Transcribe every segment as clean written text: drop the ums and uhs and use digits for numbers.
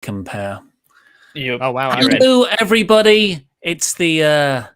compare. Oh wow! Hello, everybody. It's I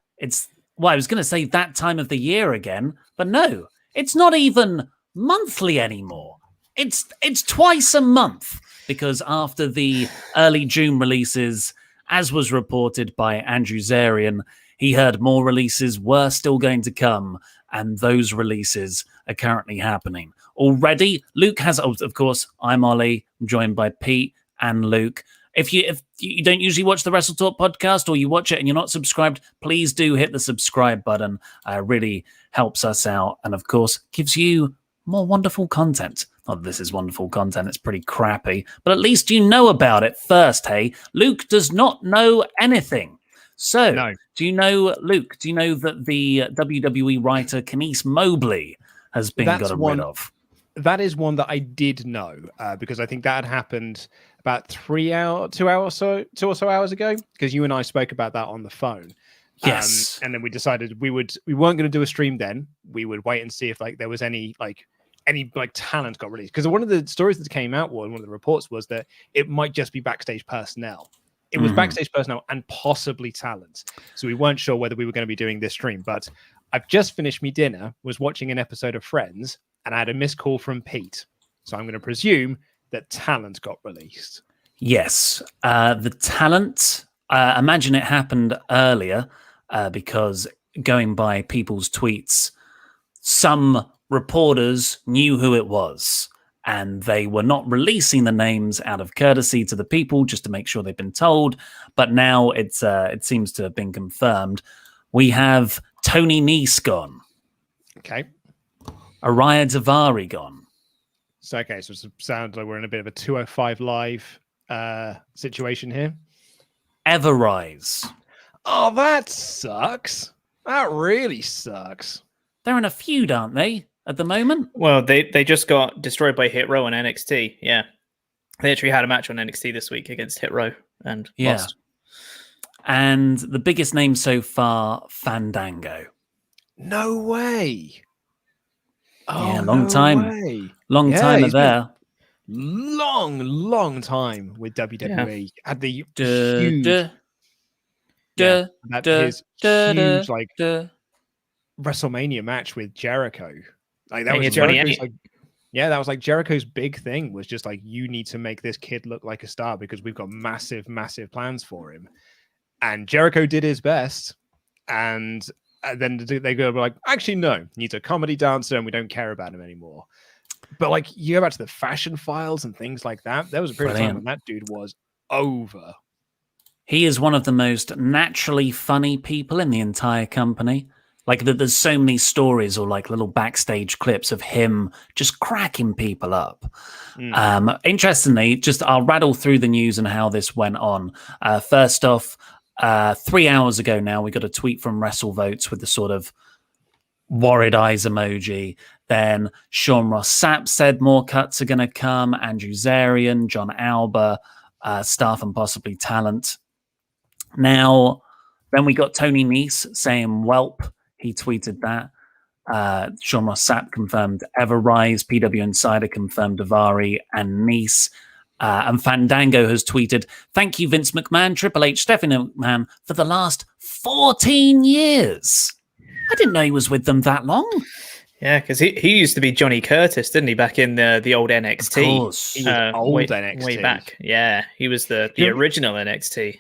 was going to say that time of the year again, but no, it's not even monthly anymore. It's twice a month, because after the early June releases, as was reported by Andrew Zarian, he heard more releases were still going to come, and those releases are currently happening already. Luke has, of course, I'm Ollie. I'm joined by Pete and Luke. If you don't usually watch the WrestleTalk podcast, or you watch it and you're not subscribed, please do hit the subscribe button. Really helps us out, and of course gives you more wonderful content. Not that this is wonderful content, it's pretty crappy, but at least you know about it first, hey? Luke does not know anything. So, No. do you know, Luke, do you know that the WWE writer Nese Mobley has been gotten rid of? That is one that I did know, because I think that had happened about 2 or so hours ago, because you and I spoke about that on the phone. Yes. And then we decided we weren't going to do a stream then. We would wait and see if there was any talent got released. Because one of the stories that came out, one of the reports, was that it might just be backstage personnel. It was backstage personnel and possibly talent. So we weren't sure whether we were going to be doing this stream. But I've just finished me dinner, was watching an episode of Friends, and I had a missed call from Pete. So I'm going to presume that talent got released. Yes. The talent, imagine it happened earlier, because going by people's tweets, some reporters knew who it was, and they were not releasing the names out of courtesy to the people, just to make sure they've been told. But now it seems to have been confirmed. We have Tony Nese gone. Okay. Araya Davari gone. So it sounds like we're in a bit of a 205 Live situation here. Everrise. Oh, that sucks. That really sucks. They're in a feud, aren't they, at the moment? Well, they just got destroyed by Hit Row on NXT. Yeah. They actually had a match on NXT this week against Hit Row and lost. And the biggest name so far, Fandango. No way. Oh, long time. Long time there. Long time with WWE. Yeah. Had the huge WrestleMania match with Jericho. That was Jericho's that was Jericho's big thing, was just you need to make this kid look like a star because we've got massive plans for him. And Jericho did his best, and then they go actually no, he's a comedy dancer and we don't care about him anymore. But you go back to the Fashion Files and things like that. There was a period of time when that dude was over. He is one of the most naturally funny people in the entire company. There's so many stories or little backstage clips of him just cracking people up. Interestingly, I'll rattle through the news and how this went on. First off, 3 hours ago now, we got a tweet from WrestleVotes with the sort of worried eyes emoji. Then Sean Ross Sapp said more cuts are going to come. Andrew Zarian, John Alba, staff and possibly talent. Now, then we got Tony Nese saying "Welp." He tweeted that. Sean Ross Sapp confirmed Everrise. PW Insider confirmed Davari and Nese. And Fandango has tweeted, "Thank you, Vince McMahon, Triple H, Stephanie McMahon, for the last 14 years. I didn't know he was with them that long." Yeah, because he used to be Johnny Curtis, didn't he, back in the old NXT? Of course. He was old NXT. Way back. Yeah, he was the original NXT.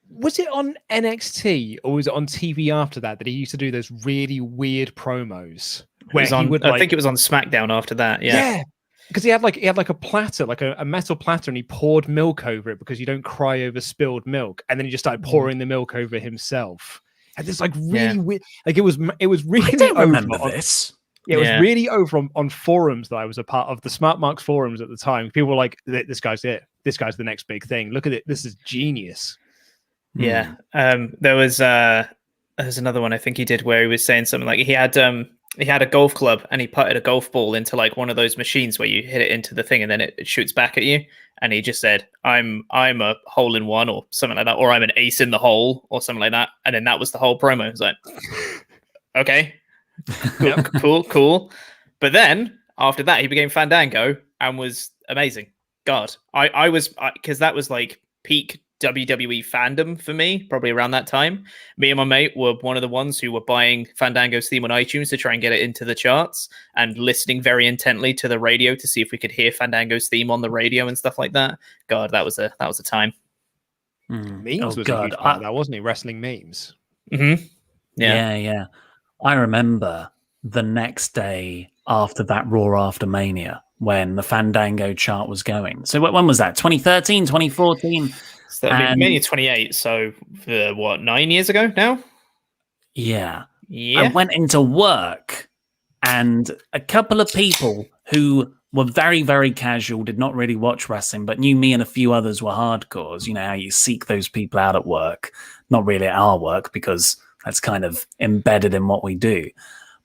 Was it on NXT or was it on TV after that he used to do those really weird promos? I think it was on SmackDown after that. Yeah. Because he had a platter, a metal platter, and he poured milk over it because you don't cry over spilled milk. And then he just started pouring the milk over himself. And this really weird. It was really. I don't remember this. Yeah, it was really over on forums that I was a part of, the Smart Marks forums at the time. People were like, "This guy's it. This guy's the next big thing. Look at it. This is genius." Yeah. There was another one I think he did where he was saying something like he had a golf club and he putted a golf ball into one of those machines where you hit it into the thing and then it shoots back at you. And he just said, I'm a hole in one or something like that, or I'm an ace in the hole or something like that. And then that was the whole promo. It was like, okay, cool. But then after that, he became Fandango and was amazing God, I was, because that was like peak WWE fandom for me, probably around that time. Me and my mate were one of the ones who were buying Fandango's theme on iTunes to try and get it into the charts, and listening very intently to the radio to see if we could hear Fandango's theme on the radio and stuff like that. God, that was a time. Memes was a huge part of that, wasn't it? Wrestling memes. Mm-hmm. Yeah. I remember the next day after that Raw After Mania when the Fandango chart was going. So when was that? 2013, 2014? So Mania 28. So what, 9 years ago now? Yeah. I went into work and a couple of people who were very, very casual, did not really watch wrestling, but knew me and a few others were hardcores. You know how you seek those people out at work. Not really at our work because that's kind of embedded in what we do.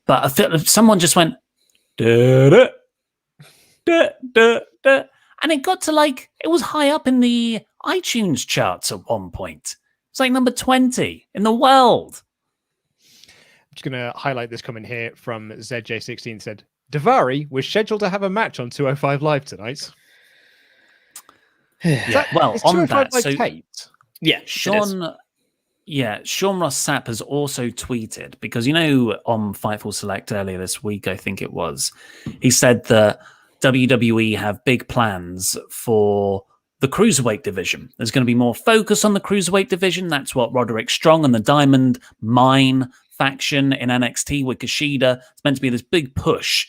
But I feel someone just went, da, da, da, da, da. And it got to it was high up in the iTunes charts at one point. It's like number 20 in the world. I'm just going to highlight this comment here from ZJ16 said, Davari was scheduled to have a match on 205 Live tonight. On that, so taped? Yeah, Sean Ross Sapp has also tweeted, because on Fightful Select earlier this week, I think it was, he said that WWE have big plans for the cruiserweight division. There's going to be more focus on the cruiserweight division. That's what Roderick Strong and the Diamond Mine faction in NXT with Kushida. It's meant to be this big push,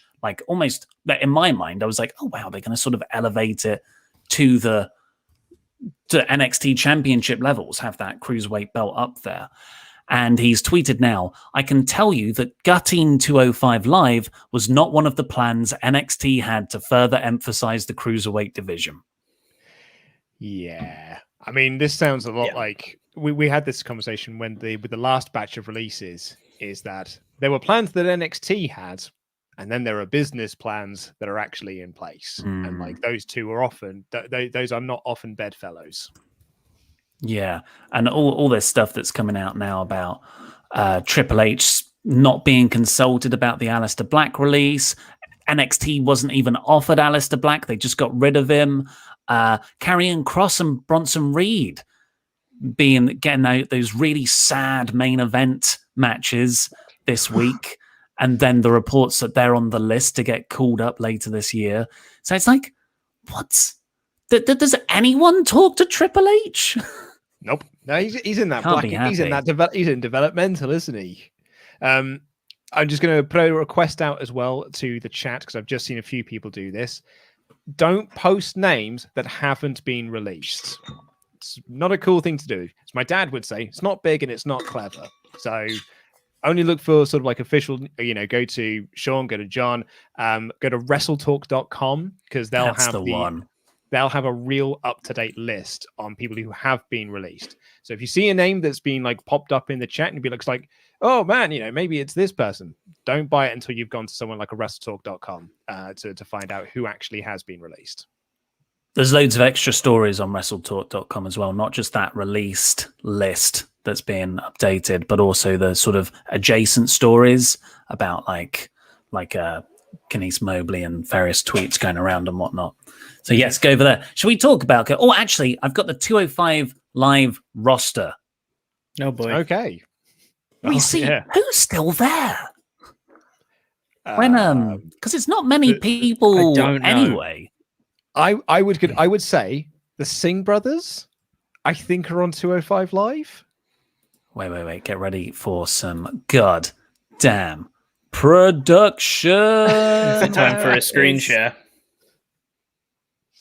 almost in my mind, I was like, oh wow, they're going to sort of elevate it to NXT championship levels, have that cruiserweight belt up there. And he's tweeted now, I can tell you that gutting 205 Live was not one of the plans NXT had to further emphasize the cruiserweight division. Yeah. I mean, this sounds a lot like we had this conversation with the last batch of releases, is that there were plans that NXT had, and then there are business plans that are actually in place. And those two are often, those are not often bedfellows. Yeah. And all this stuff that's coming out now about Triple H not being consulted about the Aleister Black release. NXT wasn't even offered Aleister Black. They just got rid of him. Karrion Kross and Bronson Reed getting out those really sad main event matches this week. And then the reports that they're on the list to get called up later this year. So it's like, does anyone talk to Triple H? Nope. No, he's in that black. He's in that. He's in developmental, isn't he? I'm just going to put a request out as well to the chat, because I've just seen a few people do this. Don't post names that haven't been released. It's not a cool thing to do. As my dad would say, it's not big and it's not clever. So only look for sort of official, go to Sean, go to John, go to WrestleTalk.com, because they'll have a real up-to-date list on people who have been released. So if you see a name that's been popped up in the chat and looks like, oh man, maybe it's this person, don't buy it until you've gone to someone like a WrestleTalk.com to find out who actually has been released. There's loads of extra stories on WrestleTalk.com as well, not just that released list that's being updated, but also the sort of adjacent stories about Kenice Mobley and various tweets going around and whatnot. So yes, go over there. Shall we talk about? Oh, actually, I've got the 205 Live roster. Oh boy. Okay. Who's still there? Because it's not many people anyway. I would say the Singh brothers, I think, are on 205 Live. Wait. Get ready for some goddamn production. Is it time for a screen share?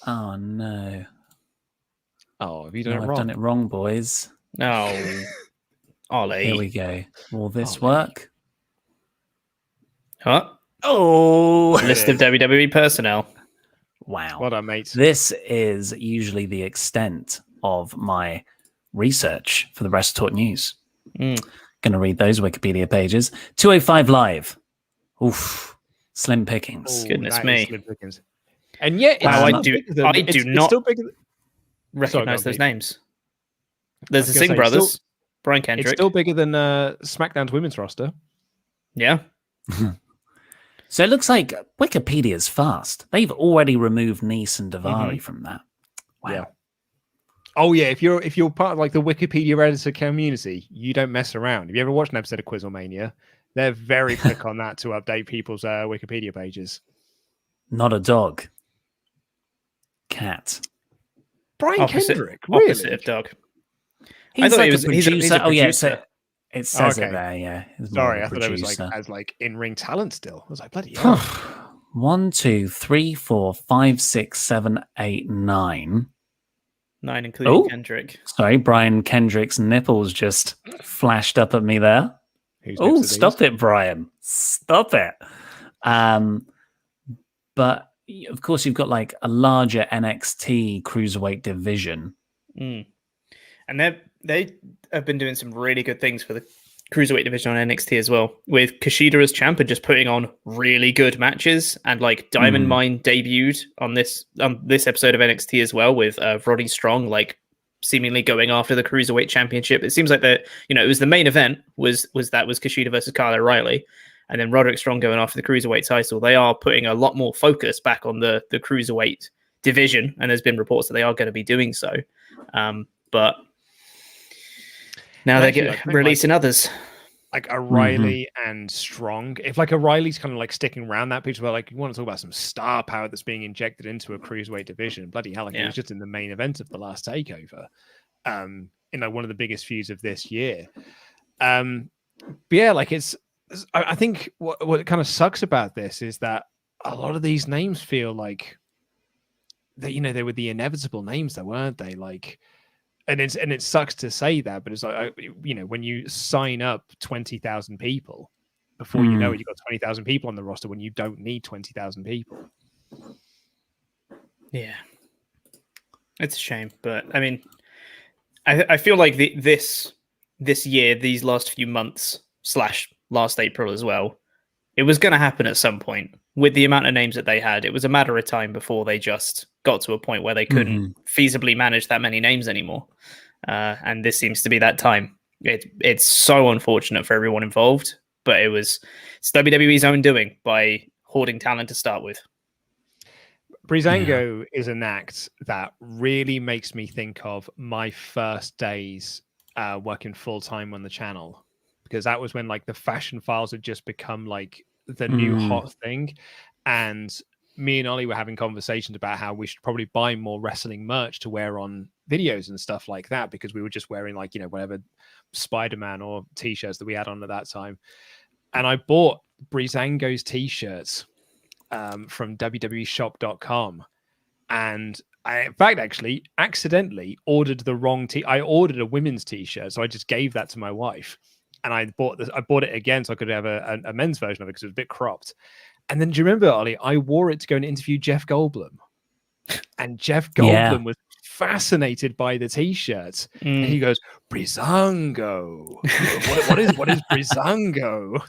Oh no. Oh, have you done it wrong? I've done it wrong, boys. No. Ollie. Here we go. Will this work? Huh? Oh! List of WWE personnel. Wow. Well done, mate. This is usually the extent of my research for the WrestleTalk News. Going to read those Wikipedia pages. 205 Live. Oof. Slim pickings. Goodness me. Slim pickings. And yet, I do not recognize those names. There's the Singh brothers. Brian Kendrick. It's still bigger than SmackDown's women's roster. Yeah. So it looks like Wikipedia's fast. They've already removed Nese and Davari from that. Wow. Yeah. Oh yeah, if you're part of like the Wikipedia editor community, you don't mess around. Have you ever watched an episode of Quizlemania? They're very quick on that to update people's Wikipedia pages. Not a dog. Cat. Brian Opposite, Kendrick, really? opposite of dog. He's I thought like he was. a producer. He's a oh yeah, producer. it says Okay. it there. Yeah. He's more Sorry, of I a thought it was like producer. as like in-ring talent still. I was like, bloody hell. 1, 2, 3, 4, 5, 6, 7, 8, 9. 9, including Oh. Kendrick. Sorry, Brian Kendrick's nipples just flashed up at me there. Whose Oh, nips are stop these? it, Brian. Stop it. But of course, you've got like a larger NXT cruiserweight division. Mm. And they have been doing some really good things for the cruiserweight division on NXT as well, with Kushida as champ and just putting on really good matches. And like Diamond Mine debuted on this episode of NXT as well, with Roddy Strong like seemingly going after the cruiserweight championship. It seems like that, you know, it was the main event was Kushida versus Kyle O'Reilly, and then Roderick Strong going after the cruiserweight title. They are putting a lot more focus back on the cruiserweight division, and there's been reports that they are going to be doing so. But now they're releasing others. Like O'Reilly and Strong. If like O'Reilly's kind of like sticking around that picture, where like you want to talk about some star power that's being injected into a cruiserweight division. Bloody hell, like it was just in the main event of the last takeover. In like one of the biggest feuds of this year. But yeah, like I think what kind of sucks about this is that a lot of these names feel like that, you know, they were the inevitable names, though, weren't they? Like, and it sucks to say that, but it's like, you know, when you sign up 20,000 people, before you know it, you've got 20,000 people on the roster when you don't need 20,000 people. Yeah, it's a shame, but I mean, I feel like this year, these last few months / last April as well, it was going to happen at some point. With the amount of names that they had, it was a matter of time before they just got to a point where they couldn't feasibly manage that many names anymore. And this seems to be that time. It's so unfortunate for everyone involved, but it's WWE's own doing by hoarding talent to start with. Breezango is an act that really makes me think of my first days working full-time on the channel, because that was when like the Fashion Files had just become like the new hot thing, and me and Ollie were having conversations about how we should probably buy more wrestling merch to wear on videos and stuff like that, because we were just wearing like, you know, whatever Spider-Man or t-shirts that we had on at that time. And I bought Breezango's t-shirts from www.shop.com, and I, in fact, actually accidentally ordered the wrong I ordered a women's t-shirt, so I just gave that to my wife. And I bought it again so I could have a men's version of it because it was a bit cropped. And then do you remember, Ollie? I wore it to go and interview Jeff Goldblum. And Jeff Goldblum was fascinated by the t-shirts. And he goes, Breezango. what is Breezango?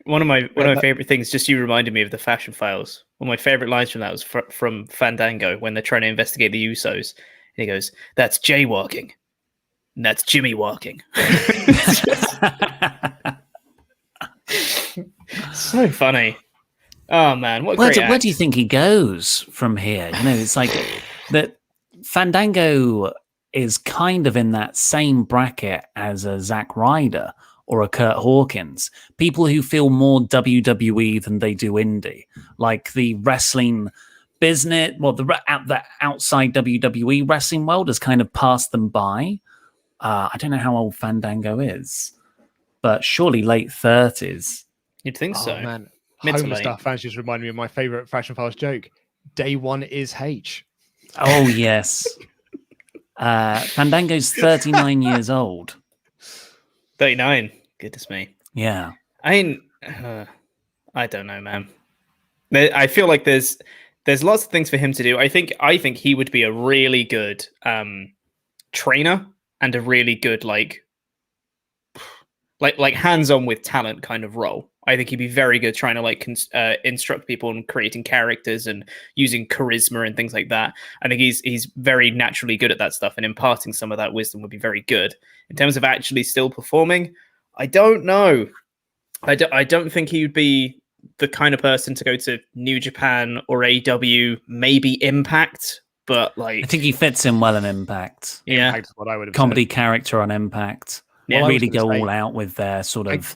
One of my favorite things, just you reminded me of the Fashion Files. One of my favorite lines from that was from Fandango when they're trying to investigate the Usos. And he goes, "That's jaywalking. And that's Jimmy walking." So funny. Oh man, what where do you think he goes from here? You know, it's like that Fandango is kind of in that same bracket as a Zack Ryder or a Kurt Hawkins. People who feel more WWE than they do indie. Like the wrestling business, well, the outside WWE wrestling world has kind of passed them by. I don't know how old Fandango is, but surely late 30s. You'd think so. Oh, man. Mid to Home late. Stuff fans just reminded me of my favorite Fashion Files joke. Day one is H. Oh, yes. Fandango's 39 years old. 39. Goodness me. Yeah. I mean, I don't know, man. I feel like there's lots of things for him to do. I think he would be a really good trainer and a really good like hands-on with talent kind of role. I think he'd be very good trying to like instruct people and creating characters and using charisma and things like that. I think he's very naturally good at that stuff, and imparting some of that wisdom would be very good. In terms of actually still performing, I don't know. I don't think he would be the kind of person to go to New Japan or AEW, maybe Impact, but like I think he fits in well in Impact. Yeah, Impact is what I would have Comedy said. character on Impact. Yeah. Really go all out with their sort of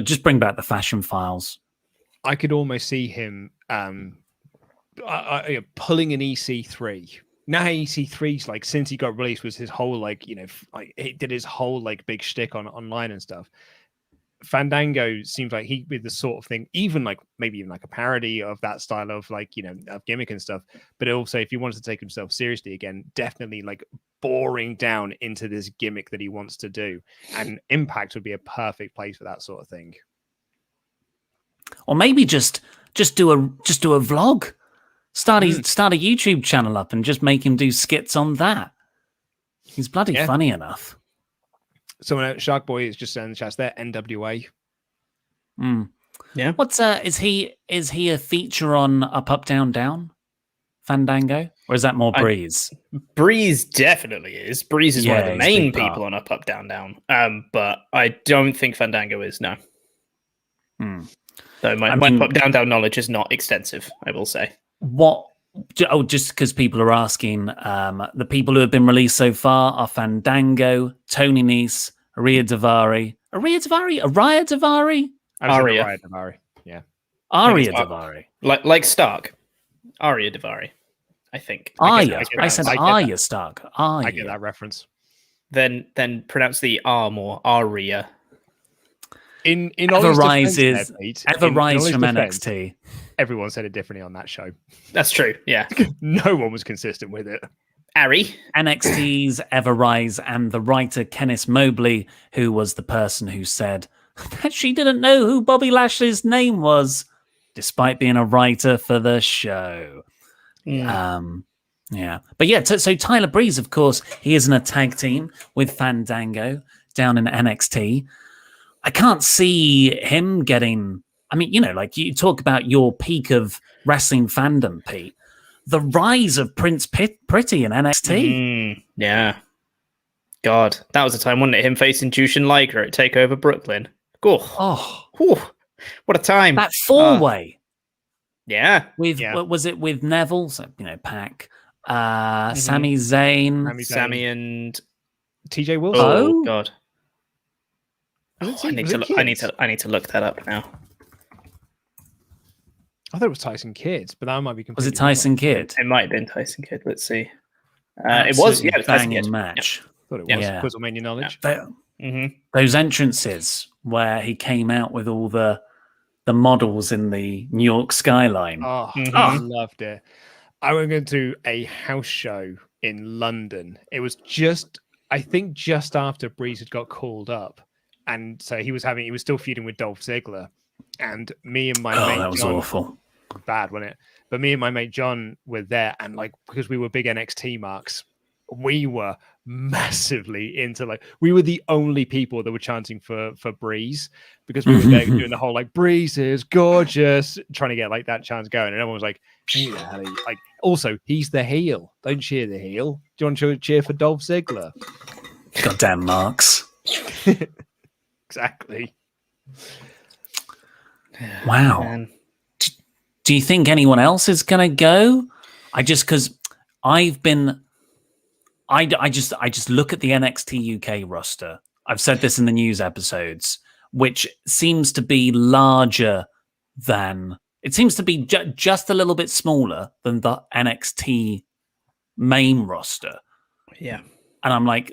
just bring back the fashion files. I could almost see him pulling an EC3. Now EC3's like, since he got released, was his whole like, you know, like he did his whole like big shtick online and stuff. Fandango seems like he did the sort of thing, even like maybe even like a parody of that style of like, you know, of gimmick and stuff. But also, if he wanted to take himself seriously again, definitely like boring down into this gimmick that he wants to do. And Impact would be a perfect place for that sort of thing. Or maybe just do a vlog. Start a YouTube channel up and just make him do skits on that. He's bloody funny enough. Someone Shark Boy is just saying in the chat there, NWA. Yeah. What's is he a feature on Up Down Down Fandango? Or is that more Breeze? Breeze definitely is. Breeze is one of the main people on Up Down Down. But I don't think Fandango is, no. So my Up Down Down knowledge is not extensive, I will say. Just because people are asking, the people who have been released so far are Fandango, Tony Nese, Arya Daivari. Arya Daivari? Yeah. Arya Daivari. Like Stark. Arya Daivari, I think. I said Arya Stark. I get that reference. Then pronounce the R more. Arya. In Ever Rise from defense, NXT. Everyone said it differently on that show. That's true, yeah. No one was consistent with it. Ari. NXT's Ever Rise and the writer Kenneth Mobley, who was the person who said that she didn't know who Bobby Lashley's name was, despite being a writer for the show. Yeah. But yeah, so Tyler Breeze, of course, he is in a tag team with Fandango down in NXT. I can't see him getting... I mean, you know, like you talk about your peak of wrestling fandom, Pete. The rise of Prince Pretty in NXT. Yeah. God, that was a time, wasn't it? Him facing Jushin Liger at TakeOver Brooklyn. Whew. What a time. That four-way. Yeah. Was it with Neville? So, you know, Pac, Sami Zayn. Sami and TJ Wilson. Oh, God. I need to look that up now. I thought it was Tyson Kidd, but that might be completely Was it Tyson Kidd? It might have been Tyson Kidd. Let's see. It was Tyson Kidd. Match. I thought it was Quizlemania knowledge. Those entrances where he came out with all the models in the New York skyline. I loved it. I went to a house show in London. It was just after Breeze had got called up. And so he was still feuding with Dolph Ziggler, and me and my mate that was John, awful. Bad, wasn't it? But me and my mate John were there, and like because we were big NXT marks, we were massively into we were the only people that were chanting for Breeze because we were there doing the whole like Breeze is gorgeous, trying to get like that chant going, and everyone was like, "Who the hell are you?" Like, also he's the heel. Don't cheer the heel. Do you want to cheer for Dolph Ziggler? Goddamn marks. Exactly. Wow. Man. Do you think anyone else is going to go? Because I've been... I just look at the NXT UK roster. I've said this in the news episodes, which seems to be larger than... It seems to be just a little bit smaller than the NXT main roster. Yeah. And I'm like...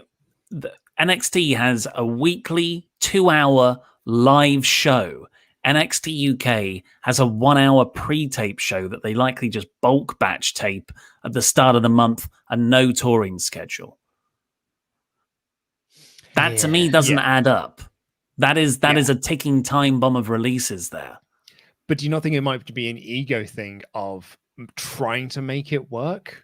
NXT has a weekly 2-hour live show. NXT UK has a 1-hour pre-tape show that they likely just bulk batch tape at the start of the month and no touring schedule. That to me doesn't add up. That is a ticking time bomb of releases there. But do you not think it might be an ego thing of trying to make it work?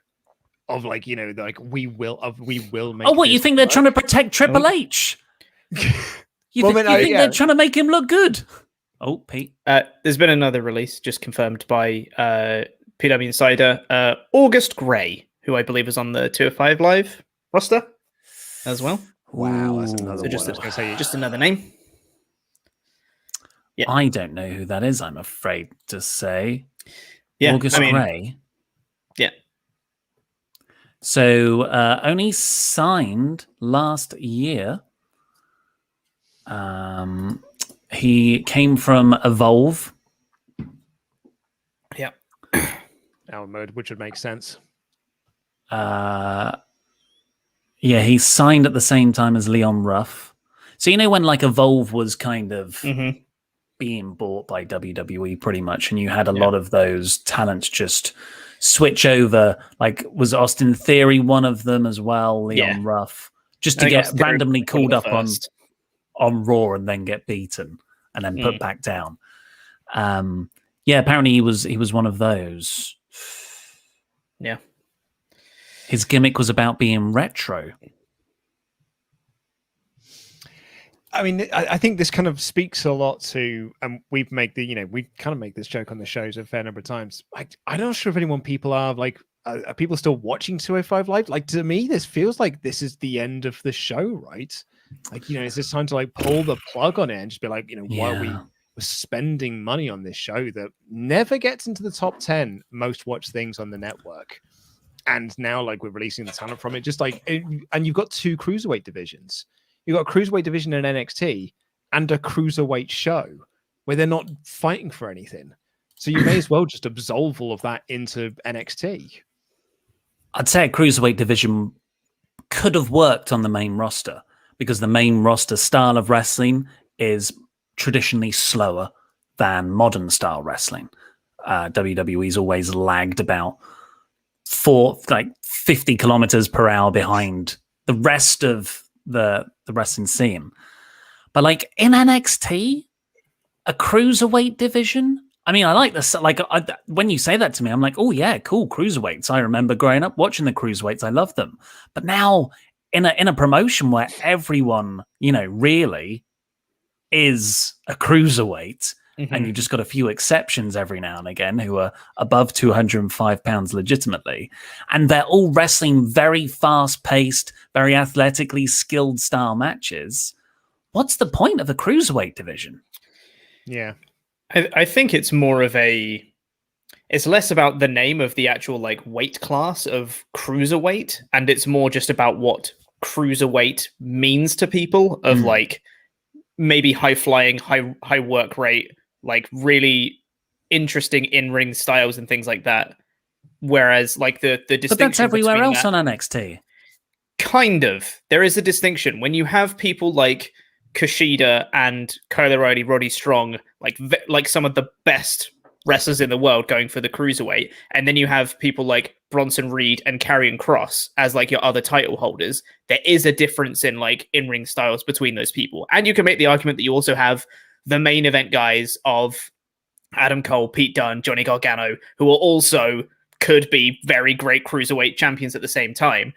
Of like, you know, like we will make. Oh, what you think they're trying to protect Triple H? You think they're trying to make him look good? Oh, Pete. There's been another release just confirmed by PW Insider, August Gray, who I believe is on the 205 Live roster as well. Wow, that's another one. Just another name. Yeah. I don't know who that is, I'm afraid to say. Yeah, August Gray. Yeah. So only signed last year. He came from Evolve. Yeah. Hour mode, which would make sense. Yeah, he signed at the same time as Leon Ruff. So you know when like Evolve was kind of being bought by WWE pretty much, and you had a lot of those talents just switch over. Like was Austin Theory one of them as well? Leon Ruff, just to get randomly called up on Raw and then get beaten and then put back down. Yeah, apparently he was one of those. Yeah. His gimmick was about being retro. I mean, I think this kind of speaks a lot to, and we've made we kind of make this joke on the shows a fair number of times. Like, I'm not sure if people are like, are people still watching 205 Live? Like, to me, this feels like this is the end of the show, right? Like, is this time to like pull the plug on it and just be like, why we're spending money on this show that never gets into the top 10 most watched things on the network? And now, like, we're releasing the talent from it, just like, and you've got 2 cruiserweight divisions. You've got a cruiserweight division in NXT and a cruiserweight show where they're not fighting for anything. So you may as well just absolve all of that into NXT. I'd say a cruiserweight division could have worked on the main roster because the main roster style of wrestling is traditionally slower than modern style wrestling. WWE's always lagged about 50 kilometers per hour behind the rest of the wrestling scene. But like in NXT, a cruiserweight division, I mean, I like this. Like when you say that to me, I'm like, oh yeah, cool, cruiserweights. I remember growing up watching the cruiserweights. I love them. But now in a promotion where everyone, really is a cruiserweight, and you've just got a few exceptions every now and again who are above 205 pounds legitimately, and they're all wrestling very fast-paced, very athletically skilled style matches. What's the point of a cruiserweight division? Yeah. I think it's more of it's less about the name of the actual like weight class of cruiserweight, and it's more just about what cruiserweight means to people of like maybe high flying, high work rate, like really interesting in-ring styles and things like that. Whereas like the distinction, but that's everywhere else on NXT. Kind of. There is a distinction when you have people like Kushida and Kyle O'Reilly, Roddy Strong, like some of the best wrestlers in the world going for the cruiserweight, and then you have people like Bronson Reed and Karrion Kross as like your other title holders. There is a difference in like in-ring styles between those people, and you can make the argument that you also have the main event guys of Adam Cole, Pete Dunne, Johnny Gargano, who are also could be very great cruiserweight champions at the same time.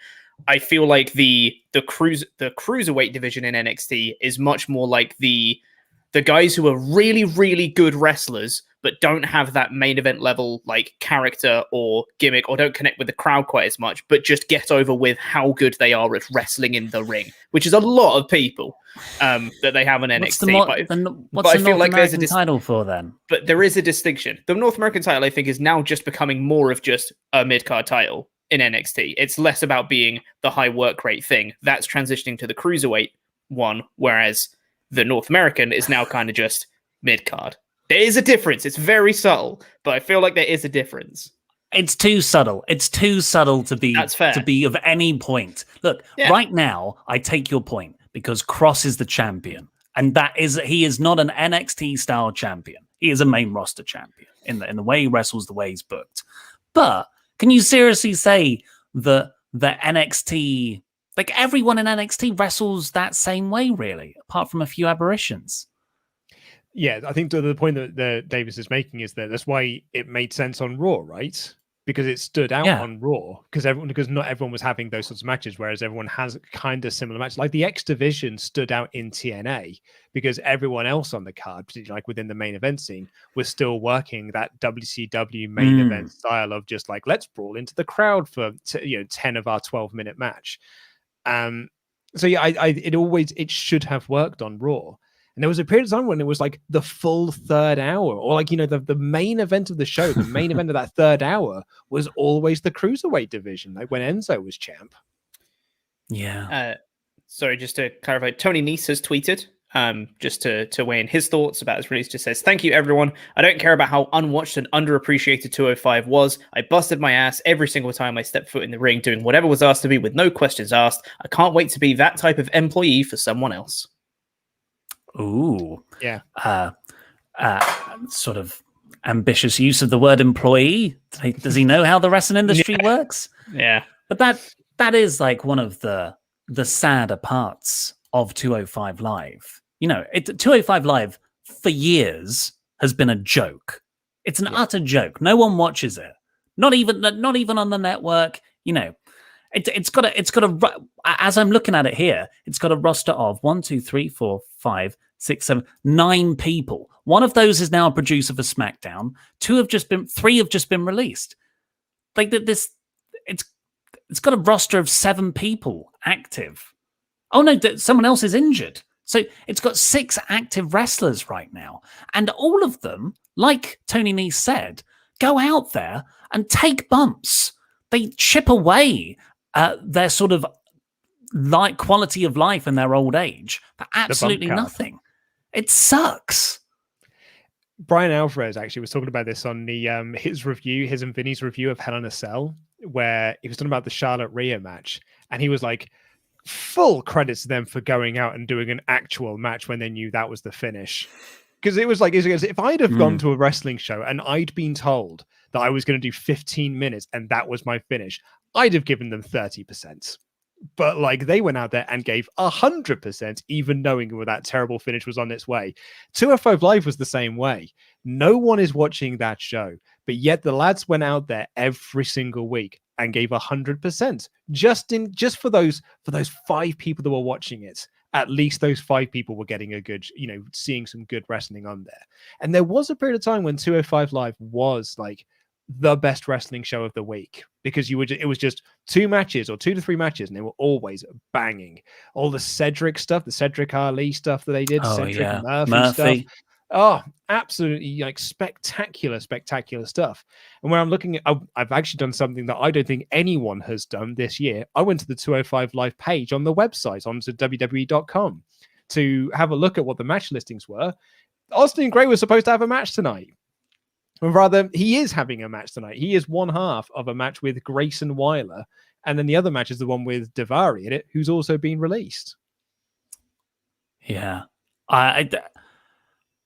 I feel like the cruiserweight division in NXT is much more like the guys who are really, really good wrestlers, but don't have that main event level like character or gimmick, or don't connect with the crowd quite as much, but just get over with how good they are at wrestling in the ring, which is a lot of people that they have on NXT. What's the North American title for then? But there is a distinction. The North American title, I think, is now just becoming more of just a mid-card title in NXT. It's less about being the high work rate thing. That's transitioning to the cruiserweight one, whereas the North American is now kind of just mid-card. There is a difference. It's very subtle, but I feel like there is a difference. It's too subtle. It's too subtle to be of any point. Look, right now, I take your point because Cross is the champion, and he is not an NXT style champion. He is a main roster champion in the way he wrestles, the way he's booked. But can you seriously say that the NXT, like everyone in NXT wrestles that same way, really, apart from a few aberrations? Yeah, I think the point that Davis is making is that that's why it made sense on Raw, right? Because it stood out on Raw because not everyone was having those sorts of matches, whereas everyone has kind of similar matches. Like the X Division stood out in TNA because everyone else on the card, particularly like within the main event scene, was still working that WCW main event style of just like, let's brawl into the crowd for 10 of our 12-minute match. So yeah, it should have worked on Raw. And there was a period of time when it was like the full third hour, or like, the main event of the show, the main event of that third hour was always the cruiserweight division, like when Enzo was champ. Yeah. Sorry, just to clarify, Tony Nese has tweeted, just to weigh in his thoughts about his release. Just says, "Thank you, everyone. I don't care about how unwatched and underappreciated 205 was. I busted my ass every single time I stepped foot in the ring, doing whatever was asked of me with no questions asked. I can't wait to be that type of employee for someone else." Ooh. Yeah. Sort of ambitious use of the word employee. Does he know how the wrestling industry works? Yeah. But that is like one of the sadder parts of 205 Live. 205 Live for years has been a joke. It's an utter joke. No one watches it. Not even on the network. It's got a as I'm looking at it here, it's got a roster of 1, 2, 3, 4, 5, 6, 7, 9 people. One of those is now a producer for SmackDown. 3 have just been released. Like this, it's got a roster of 7 people active. Oh no, someone else is injured. So it's got 6 active wrestlers right now. And all of them, like Tony Nese said, go out there and take bumps. They chip away their sort of quality of life in their old age for absolutely nothing. It sucks. Brian Alvarez actually was talking about this on the his and Vinny's review of Hell in a Cell, where he was talking about the Charlotte Rhea match, and he was like, full credits to them for going out and doing an actual match when they knew that was the finish. Because it was like, if I'd have gone to a wrestling show and I'd been told that I was going to do 15 minutes and that was my finish, I'd have given them 30%. But like, they went out there and gave 100%, even knowing that terrible finish was on its way. 205 Live was the same way. No one is watching that show, but yet the lads went out there every single week and gave 100%. Just for those 5 people that were watching it. At least those 5 people were getting a good, seeing some good wrestling on there. And there was a period of time when 205 Live was like the best wrestling show of the week, because it was just 2 matches or 2 to 3 matches, and they were always banging. All the Cedric stuff, the Cedric Ali stuff that they did, Cedric Murphy stuff. Oh, absolutely, like spectacular stuff. And when I'm looking at, I've actually done something that I don't think anyone has done this year. I went to the 205 Live page on the website, onto WWE.com, to have a look at what the match listings were. Austin Gray was supposed to have a match tonight. Or rather, he is having a match tonight. He is one half of a match with Grayson Wyler, and then the other match is the one with Daivari in it, who's also been released. Yeah.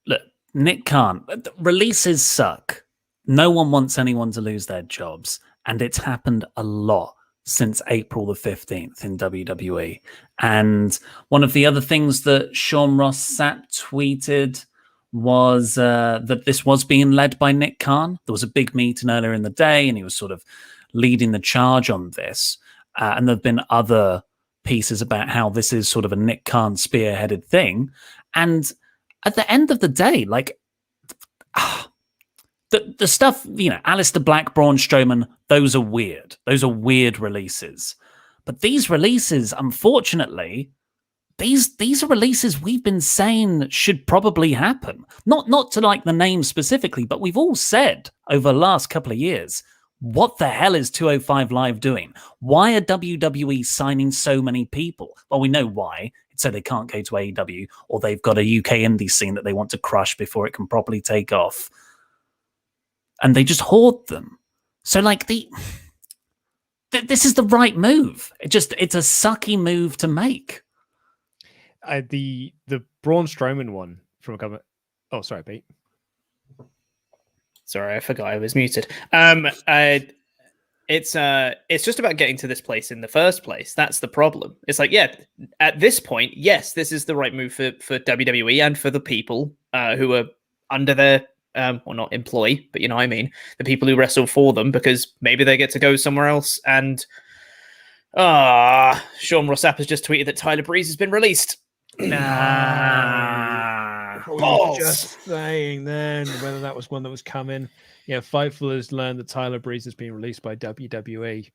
Look, Nick Khan, releases suck. No one wants anyone to lose their jobs. And it's happened a lot since April the 15th in WWE. And one of the other things that Sean Ross Sapp tweeted was that this was being led by Nick Khan. There was a big meeting earlier in the day, and he was sort of leading the charge on this. And there have been other pieces about how this is sort of a Nick Khan spearheaded thing. And at the end of the day, like, the stuff, Alistair Black, Braun Strowman, those are weird. Those are weird releases. But these releases, unfortunately, these are releases we've been saying should probably happen. Not to like the name specifically, but we've all said over the last couple of years, what the hell is 205 Live doing? Why are WWE signing so many people? Well, we know why. So they can't go to AEW, or they've got a UK indie scene that they want to crush before it can properly take off. And they just hoard them. So like this is the right move. It's a sucky move to make. The Braun Strowman one from a couple. Oh, sorry, Pete. Sorry, I forgot I was muted. It's just about getting to this place in the first place. That's the problem. It's like, yeah, at this point, yes, this is the right move for WWE and for the people who are under their well, not employ, but you know what I mean, the people who wrestle for them, because maybe they get to go somewhere else. And Sean Ross Sapp has just tweeted that Tyler Breeze has been released. Just saying then whether that was one that was coming. Yeah, Fightful has learned that Tyler Breeze has been released by WWE.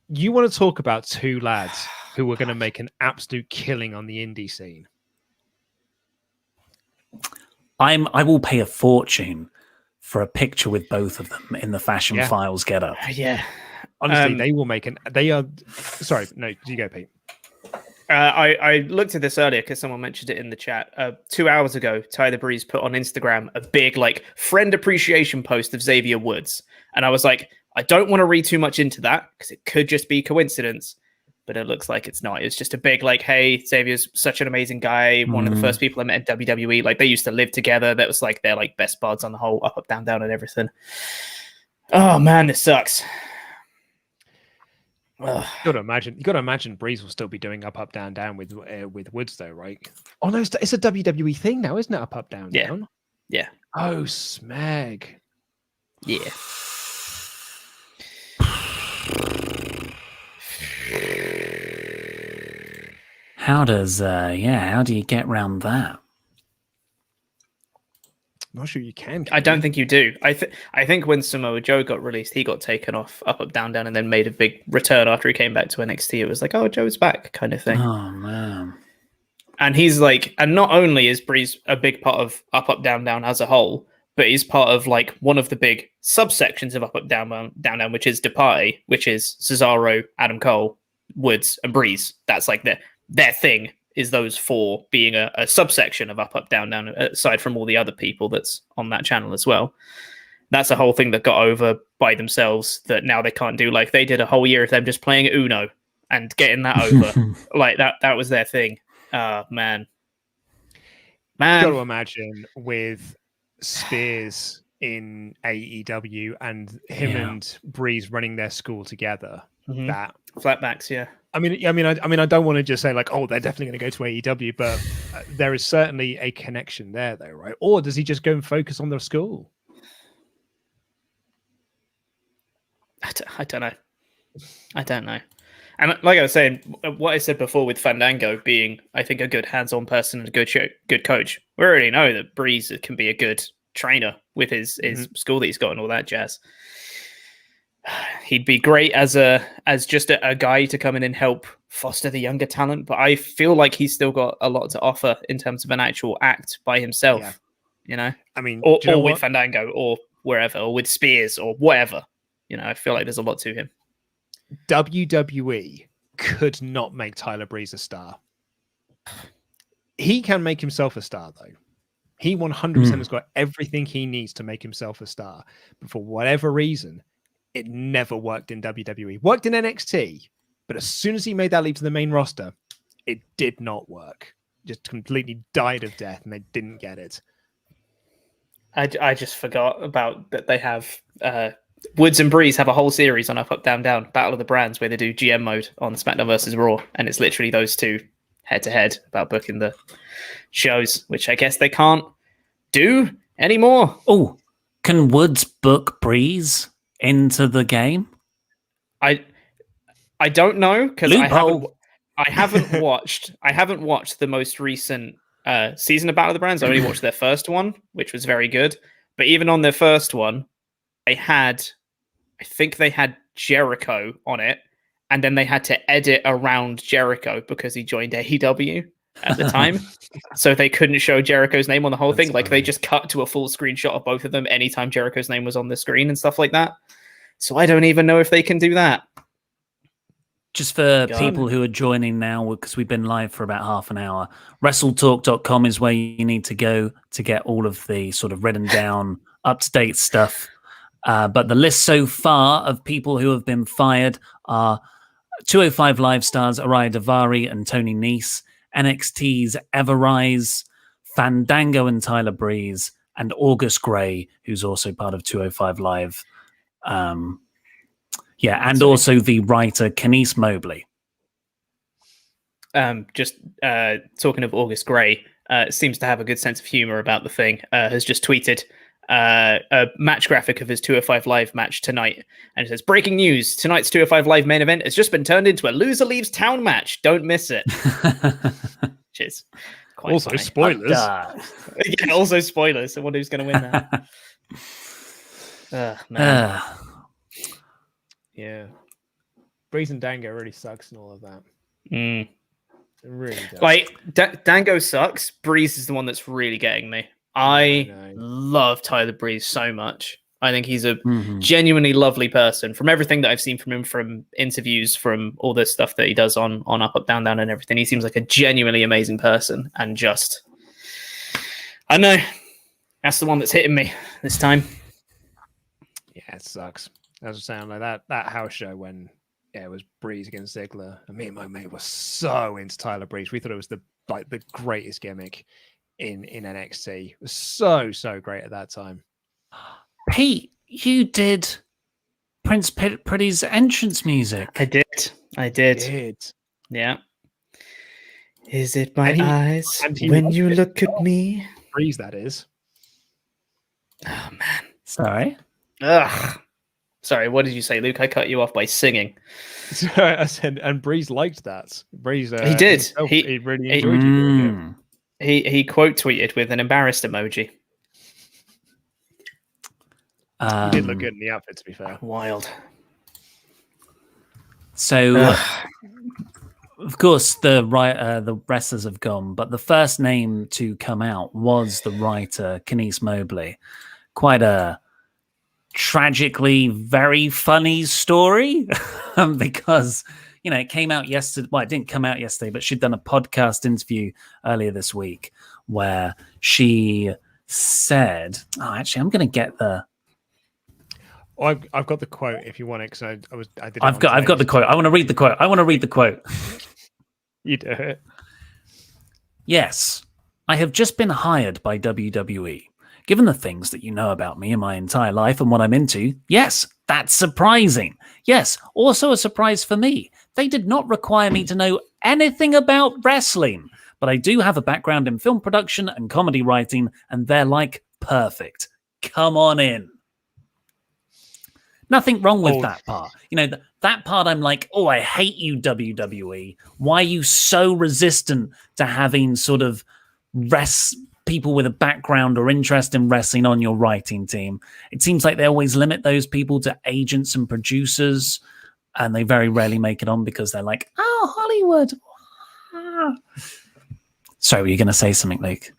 You want to talk about 2 lads who were going to make an absolute killing on the indie scene? I will pay a fortune for a picture with both of them in the Fashion Files getup. Yeah. Honestly, they will make they are. Sorry, no, you go, Pete. I looked at this earlier because someone mentioned it in the chat. 2 hours ago, Tyler Breeze put on Instagram a big friend appreciation post of Xavier Woods. And I was like, I don't want to read too much into that because it could just be coincidence. But it looks like it's not. It's just a big hey, Xavier's such an amazing guy. One of the first people I met in WWE. They used to live together. That was they're best buds on the whole up, down, down and everything. Oh man, this sucks. You got to imagine Breeze will still be doing up, down, down with Woods though, right? Oh no, it's a WWE thing now, isn't it? Up, down, down. Yeah. Oh, smeg. Yeah. How do you get around that? I'm not sure you can. I don't think you do. I think when Samoa Joe got released, he got taken off up, down, down, and then made a big return after he came back to NXT. It was oh, Joe's back kind of thing. Oh man. And he's and not only is Breeze a big part of up, down, down as a whole, but he's part of one of the big subsections of up, down, down, which is Depay, which is Cesaro, Adam Cole, Woods, and Breeze. That's their thing. Is those four being a subsection of up, down, down, aside from all the other people that's on that channel as well. That's a whole thing that got over by themselves that now they can't do. They did a whole year of them just playing Uno and getting that over. That was their thing. Man. Got to imagine with Spears in AEW and him and Breeze running their school together. Mm-hmm. That flatbacks, yeah. I mean, I don't want to just say oh, they're definitely going to go to AEW, but there is certainly a connection there, though, right? Or does he just go and focus on the school? I don't know. And like I was saying, what I said before with Fandango being, I think, a good hands-on person and a good coach. We already know that Breeze can be a good trainer with his school that he's got and all that jazz. He'd be great as just a guy to come in and help foster the younger talent, but I feel like he's still got a lot to offer in terms of an actual act by himself. Yeah. I mean, or with Fandango or wherever, or with Spears or whatever. I feel like there's a lot to him. WWE could not make Tyler Breeze a star. He can make himself a star, though. He 100% has got everything he needs to make himself a star, but for whatever reason, it never worked in WWE. Worked in NXT, but as soon as he made that leap to the main roster, it did not work. Just completely died of death, and they didn't get it. I just forgot about that. They have Woods and Breeze have a whole series on Up, Down, Down, Battle of the Brands, where they do GM mode on SmackDown versus Raw, and it's literally those two head to head about booking the shows, which I guess they can't do anymore. Oh, can Woods book Breeze into the game? I don't know because I haven't watched the most recent season of Battle of the Brands. I only watched their first one, which was very good. But even on their first one, I think they had Jericho on it, and then they had to edit around Jericho because he joined AEW at the time. So they couldn't show Jericho's name on the whole thing. Funny. They just cut to a full screenshot of both of them anytime Jericho's name was on the screen and stuff like that. So I don't even know if they can do that. Just for people who are joining now, because we've been live for about half an hour, WrestleTalk.com is where you need to go to get all of the sort of written down, up-to-date stuff. But the list so far of people who have been fired are 205 Live stars Araya Davari and Tony Nese, NXT's Everrise, Fandango and Tyler Breeze, and August Gray, who's also part of 205 Live. And also the writer Kenise Mobley. Just talking of August Gray, seems to have a good sense of humor about the thing. Has just tweeted a match graphic of his 205 Live match tonight, and it says, "Breaking news: tonight's 205 Live main event has just been turned into a loser leaves town match. Don't miss it." Cheers. Also funny. Spoilers. Yeah, also spoilers. So, who's going to win that? Man. Yeah, Breeze and Dango really sucks and all of that. It really does. Like Dango sucks. Breeze is the one that's really getting me. I love Tyler Breeze so much. I think he's a genuinely lovely person. From everything that I've seen from him, from interviews, from all this stuff that he does on Up, Up, Down, Down and everything, he seems like a genuinely amazing person. And just, I know, that's the one that's hitting me this time. Yeah, it sucks. As I was saying, like that house show when it was Breeze against Ziggler, and me and my mate were so into Tyler Breeze. We thought it was the greatest gimmick in NXT. It was so great at that time. Pete, you did Prince Pretty's entrance music. I did. Yeah. Is it my eyes when you look at me? Breeze, that is. Oh, man. Sorry. Ugh. Sorry, what did you say, Luke? I cut you off by singing. So I said, and Breeze liked that. Breeze, he did. He really enjoyed you doing it. He quote tweeted with an embarrassed emoji. He did look good in the outfit, to be fair. Wild. So, of course, the wrestlers have gone, but the first name to come out was the writer, Kenise Mobley. Quite a tragically very funny story because, you know, it came out yesterday. Well, it didn't come out yesterday, but she'd done a podcast interview earlier this week where she said, actually, I'm going to get the... I've got the quote if you want it because I've got the quote. I want to read the quote. You do it. Yes, I have just been hired by WWE. Given the things that you know about me and my entire life and what I'm into, yes, that's surprising. Yes, also a surprise for me. They did not require me to know anything about wrestling, but I do have a background in film production and comedy writing, and they're like, perfect. Come on in. Nothing wrong with that part. You know, that part I'm like, oh, I hate you, WWE. Why are you so resistant to having sort of people with a background or interest in wrestling on your writing team? It seems like they always limit those people to agents and producers, and they very rarely make it on because they're like, oh, Hollywood. Sorry, were you going to say something, Luke?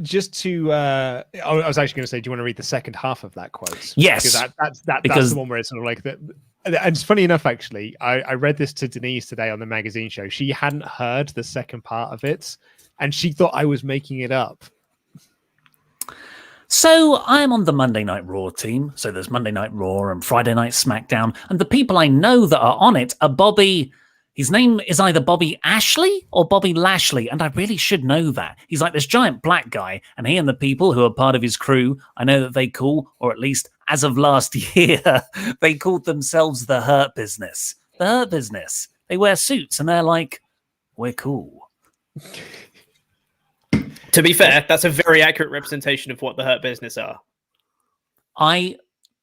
Just to, I was actually going to say, do you want to read the second half of that quote? Yes, because that's the one where it's sort of like that. And it's funny enough, actually, I read this to Denise today on the magazine show. She hadn't heard the second part of it, and she thought I was making it up. So I'm on the Monday Night Raw team. So there's Monday Night Raw and Friday Night SmackDown, and the people I know that are on it are Bobby. His name is either Bobby Ashley or Bobby Lashley, and I really should know that. He's like this giant black guy, and he and the people who are part of his crew, I know that they call, or at least as of last year, they called themselves the Hurt Business. The Hurt Business. They wear suits, and they're like, we're cool. To be fair, that's a very accurate representation of what the Hurt Business are.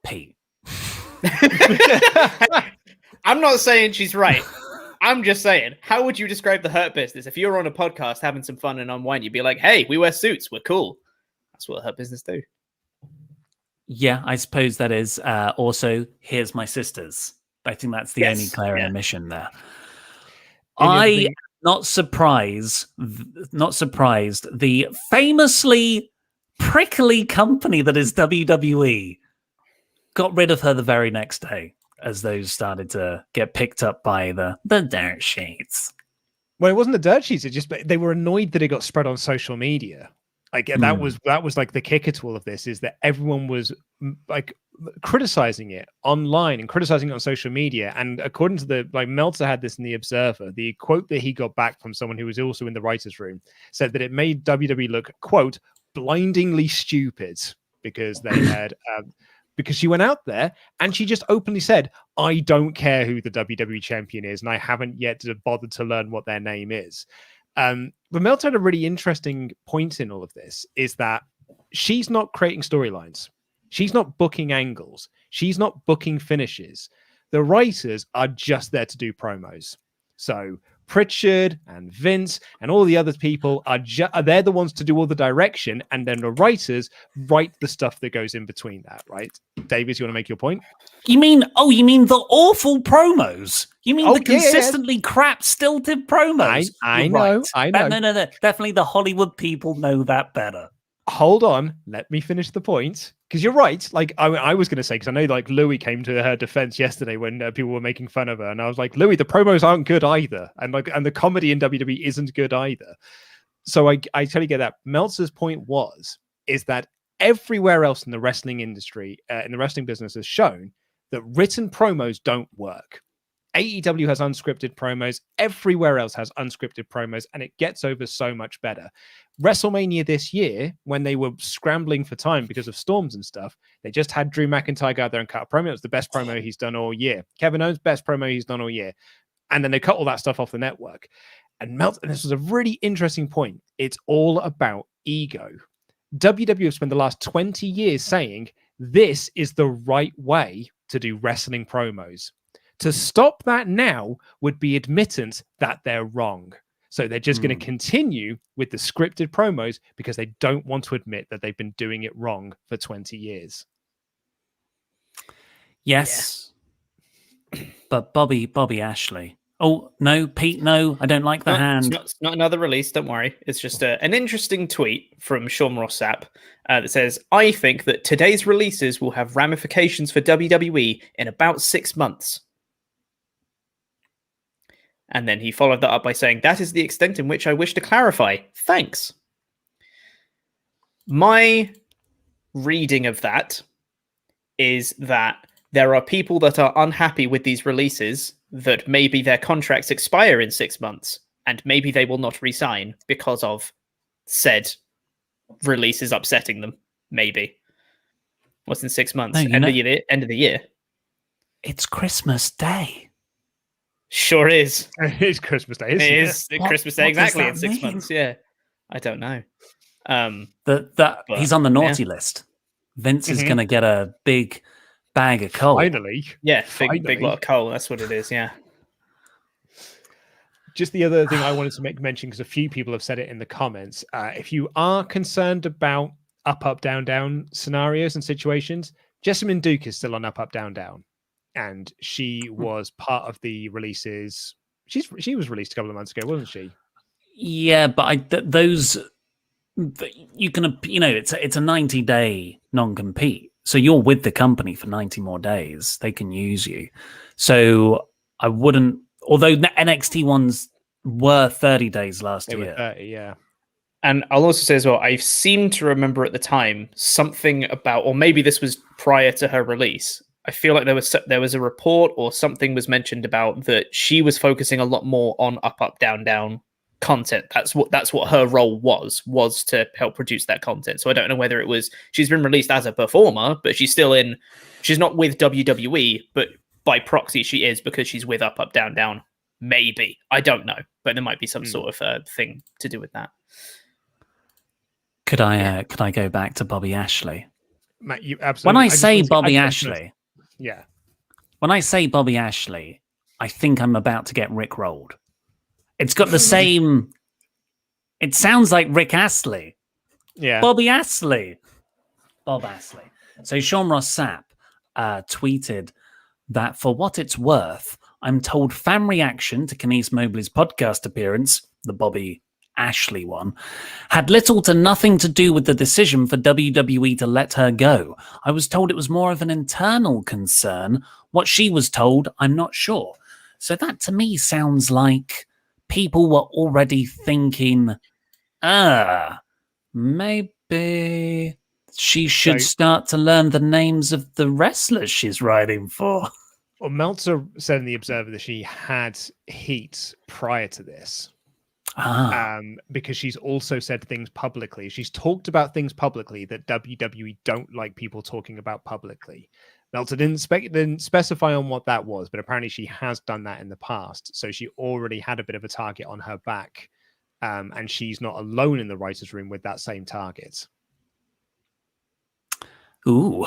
Pete. I'm not saying she's right. I'm just saying, how would you describe the Hurt Business? If you were on a podcast having some fun and unwind, you'd be like, hey, we wear suits. We're cool. That's what the Hurt Business do. Yeah, I suppose that is. Also, here's my sisters. I think that's the only clear omission there. Not surprised. The famously prickly company that is WWE got rid of her the very next day, as those started to get picked up by the dirt sheets. Well, it wasn't the dirt sheets. It just they were annoyed that it got spread on social media. Like that was like the kicker to all of this, is that everyone was like criticizing it online and criticizing it on social media. And according to the Meltzer had this in the Observer, the quote that he got back from someone who was also in the writers' room said that it made WWE look, quote, blindingly stupid because they had. Because she went out there and she just openly said, I don't care who the WWE champion is, and I haven't yet bothered to learn what their name is. But Meltzer had a really interesting point in all of this, is that she's not creating storylines. She's not booking angles. She's not booking finishes. The writers are just there to do promos. So Pritchard and Vince and all the other people are they're the ones to do all the direction, and then the writers write the stuff that goes in between that, right? Davis, you want to make your point? You mean the awful promos? You mean the consistently crap, stilted promos? I know. No. Definitely the Hollywood people know that better. Hold on. Let me finish the point. Because you're right. Like I was going to say, because I know like Louis came to her defense yesterday when people were making fun of her. And I was like, Louis, the promos aren't good either. And the comedy in WWE isn't good either. So I totally get that. Meltzer's point is that everywhere else in the wrestling industry, in the wrestling business, has shown that written promos don't work. AEW has unscripted promos. Everywhere else has unscripted promos, and it gets over so much better. WrestleMania this year, when they were scrambling for time because of storms and stuff, they just had Drew McIntyre go out there and cut a promo. It was the best promo he's done all year. Kevin Owens, best promo he's done all year. And then they cut all that stuff off the network. And this was a really interesting point. It's all about ego. WWE have spent the last 20 years saying this is the right way to do wrestling promos. To stop that now would be admittance that they're wrong. So they're just going to continue with the scripted promos because they don't want to admit that they've been doing it wrong for 20 years. Yes. Yeah. But Bobby Ashley. Oh, no, Pete, no, I don't like the hand. It's not another release, don't worry. It's just an interesting tweet from Sean Ross Sapp that says, I think that today's releases will have ramifications for WWE in about 6 months. And then he followed that up by saying, that is the extent in which I wish to clarify. Thanks. My reading of that is that there are people that are unhappy with these releases, that maybe their contracts expire in 6 months, and maybe they will not re-sign because of said releases upsetting them. Maybe. What's in 6 months? End of the year. It's Christmas Day. Sure is. It is Christmas Day, isn't it? It is Christmas Day, exactly, in 6 months, yeah. I don't know. He's on the naughty list. Vince is going to get a big bag of coal. Finally. Yeah, big lot of coal. That's what it is, yeah. Just the other thing I wanted to make mention, because a few people have said it in the comments. If you are concerned about up, down, down scenarios and situations, Jessamine Duke is still on up, down, down. And she was part of the releases. She was released a couple of months ago, wasn't she? Yeah, but you can, it's a 90-day non-compete. So you're with the company for 90 more days. They can use you. So I wouldn't, although NXT ones were 30 days last year. They were 30, yeah. And I'll also say as well, I seem to remember at the time something about, or maybe this was prior to her release, I feel like there was a report or something was mentioned about that she was focusing a lot more on up, down, down content. That's what her role was to help produce that content. So I don't know whether it was she's been released as a performer, but she's not with WWE, but by proxy she is because she's with up, down, down. Maybe. I don't know, but there might be some sort of thing to do with that. Could I go back to Bobby Ashley? Matt, you absolutely. When I say Bobby Ashley, yeah. When I say Bobby Ashley, I think I'm about to get Rick rolled. It's got the same. It sounds like Rick Astley. Yeah. Bobby Astley. Bob Astley. So Sean Ross Sapp tweeted that for what it's worth, I'm told fan reaction to Kenise Mobley's podcast appearance, the Bobby Ashley one, had little to nothing to do with the decision for WWE to let her go. I was told it was more of an internal concern. What she was told, I'm not sure. So that to me sounds like people were already thinking, maybe she should start to learn the names of the wrestlers she's writing for. Well, Meltzer said in The Observer that she had heat prior to this. Because she's also said things publicly. She's talked about things publicly that WWE don't like people talking about publicly. Meltzer didn't specify on what that was, but apparently she has done that in the past. So she already had a bit of a target on her back, and she's not alone in the writer's room with that same target. Ooh,